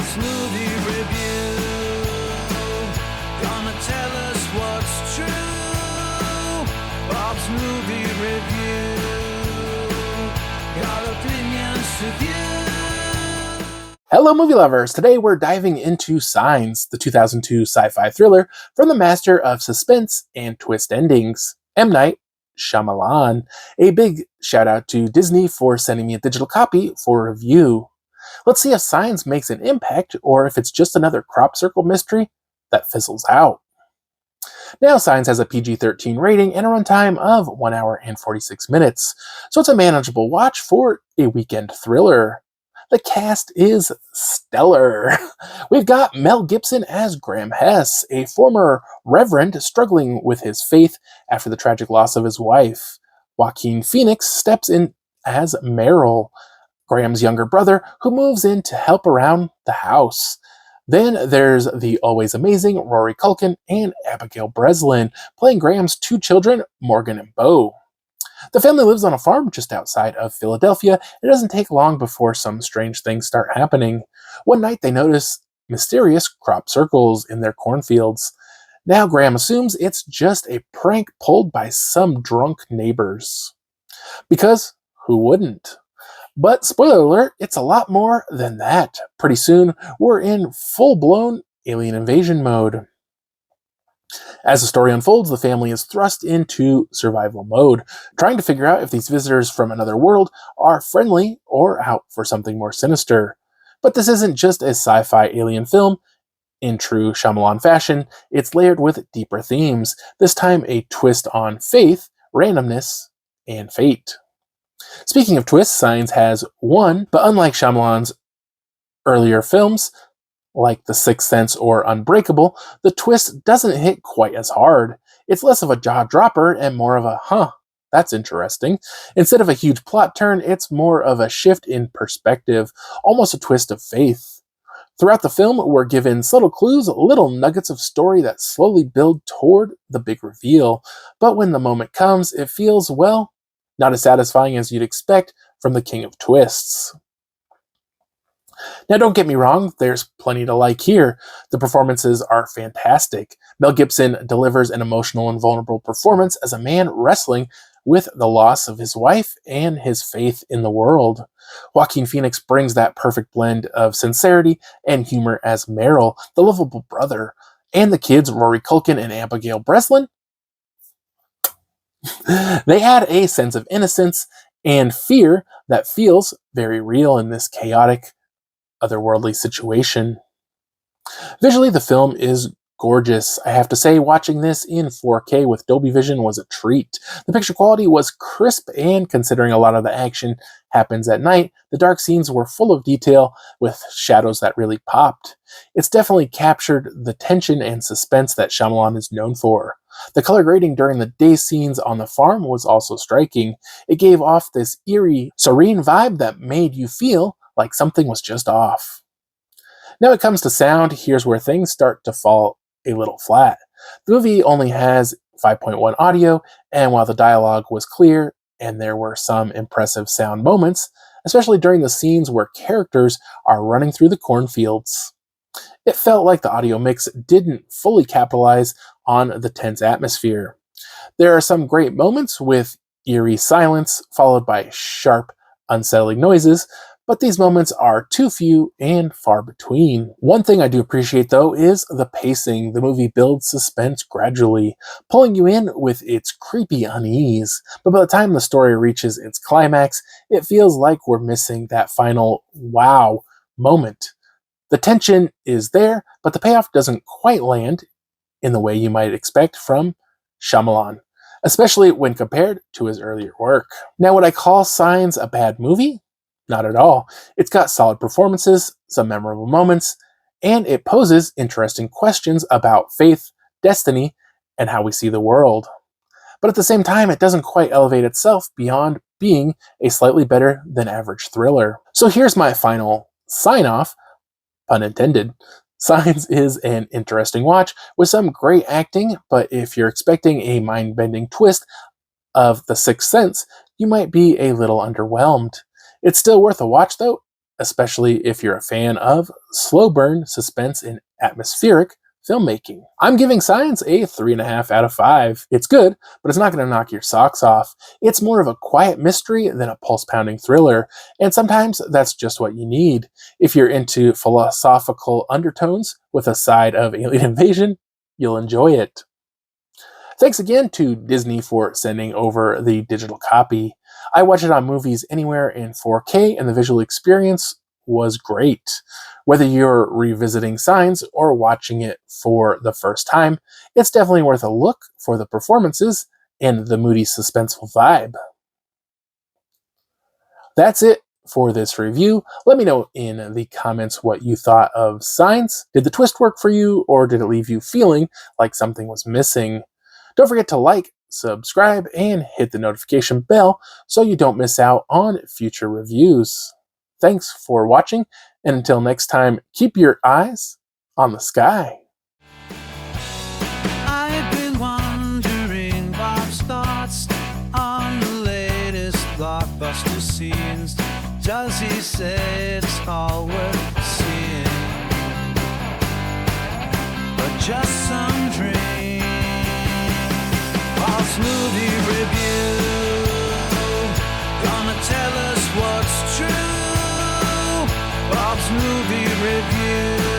Bob's Movie Review. Gonna tell us what's true. Bob's Movie Review. Got opinions to view. Hello, movie lovers! Today we're diving into Signs, the 2002 sci-fi thriller from the master of suspense and twist endings, M. Night Shyamalan. A big shout out to Disney for sending me a digital copy for review. Let's see if Signs makes an impact or if it's just another crop circle mystery that fizzles out. Now, Signs has a PG-13 rating and a runtime of 1 hour and 46 minutes, so it's a manageable watch for a weekend thriller. The cast is stellar. We've got Mel Gibson as Graham Hess, a former reverend struggling with his faith after the tragic loss of his wife. Joaquin Phoenix steps in as Merrill, Graham's younger brother, who moves in to help around the house. Then there's the always amazing Rory Culkin and Abigail Breslin, playing Graham's two children, Morgan and Beau. The family lives on a farm just outside of Philadelphia. It doesn't take long before some strange things start happening. One night they notice mysterious crop circles in their cornfields. Now Graham assumes it's just a prank pulled by some drunk neighbors. Because who wouldn't? But spoiler alert, it's a lot more than that. Pretty soon, we're in full-blown alien invasion mode. As the story unfolds, the family is thrust into survival mode, trying to figure out if these visitors from another world are friendly or out for something more sinister. But this isn't just a sci-fi alien film. In true Shyamalan fashion, it's layered with deeper themes, this time a twist on faith, randomness, and fate. Speaking of twists, Signs has one, but unlike Shyamalan's earlier films, like The Sixth Sense or Unbreakable, the twist doesn't hit quite as hard. It's less of a jaw-dropper and more of a, that's interesting. Instead of a huge plot turn, it's more of a shift in perspective, almost a twist of faith. Throughout the film, we're given subtle clues, little nuggets of story that slowly build toward the big reveal. But when the moment comes, it feels, well, not as satisfying as you'd expect from the king of twists. Now, don't get me wrong, there's plenty to like here. The performances are fantastic. Mel Gibson delivers an emotional and vulnerable performance as a man wrestling with the loss of his wife and his faith in the world. Joaquin Phoenix brings that perfect blend of sincerity and humor as Merrill, the lovable brother, and the kids, Rory Culkin and Abigail Breslin. They add a sense of innocence and fear that feels very real in this chaotic, otherworldly situation. Visually, the film is gorgeous. I have to say, watching this in 4K with Dolby Vision was a treat. The picture quality was crisp, and considering a lot of the action happens at night, the dark scenes were full of detail with shadows that really popped. It's definitely captured the tension and suspense that Shyamalan is known for. The color grading during the day scenes on the farm was also striking. It gave off this eerie, serene vibe that made you feel like something was just off. Now it comes to sound, here's where things start to fall a little flat. The movie only has 5.1 audio, and while the dialogue was clear and there were some impressive sound moments, especially during the scenes where characters are running through the cornfields, it felt like the audio mix didn't fully capitalize on the tense atmosphere. There are some great moments with eerie silence followed by sharp, unsettling noises, but these moments are too few and far between. One thing I do appreciate, though, is the pacing. The movie builds suspense gradually, pulling you in with its creepy unease. But by the time the story reaches its climax, it feels like we're missing that final wow moment. The tension is there, but the payoff doesn't quite land in the way you might expect from Shyamalan, especially when compared to his earlier work. Now, would I call Signs a bad movie? Not at all. It's got solid performances, some memorable moments, and it poses interesting questions about faith, destiny, and how we see the world. But at the same time, it doesn't quite elevate itself beyond being a slightly better than average thriller. So here's my final sign-off, pun intended. Signs is an interesting watch with some great acting, but if you're expecting a mind-bending twist of The Sixth Sense, you might be a little underwhelmed. It's still worth a watch, though, especially if you're a fan of slow burn, suspense, and atmospheric filmmaking. I'm giving Signs a 3.5 out of 5. It's good, but it's not going to knock your socks off. It's more of a quiet mystery than a pulse-pounding thriller, and sometimes that's just what you need. If you're into philosophical undertones with a side of alien invasion, you'll enjoy it. Thanks again to Disney for sending over the digital copy. I watched it on Movies Anywhere in 4K, and the visual experience was great. Whether you're revisiting Signs or watching it for the first time, it's definitely worth a look for the performances and the moody, suspenseful vibe. That's it for this review. Let me know in the comments what you thought of Signs. Did the twist work for you, or did it leave you feeling like something was missing? Don't forget to like, subscribe, and hit the notification bell so you don't miss out on future reviews. Thanks for watching, and until next time, keep your eyes on the sky. I've been wondering Bob's thoughts on the latest blockbuster scenes. Does he say it's all worth seeing? But just some dream. Bob's movie review, gonna tell us what's true. Bob's movie review.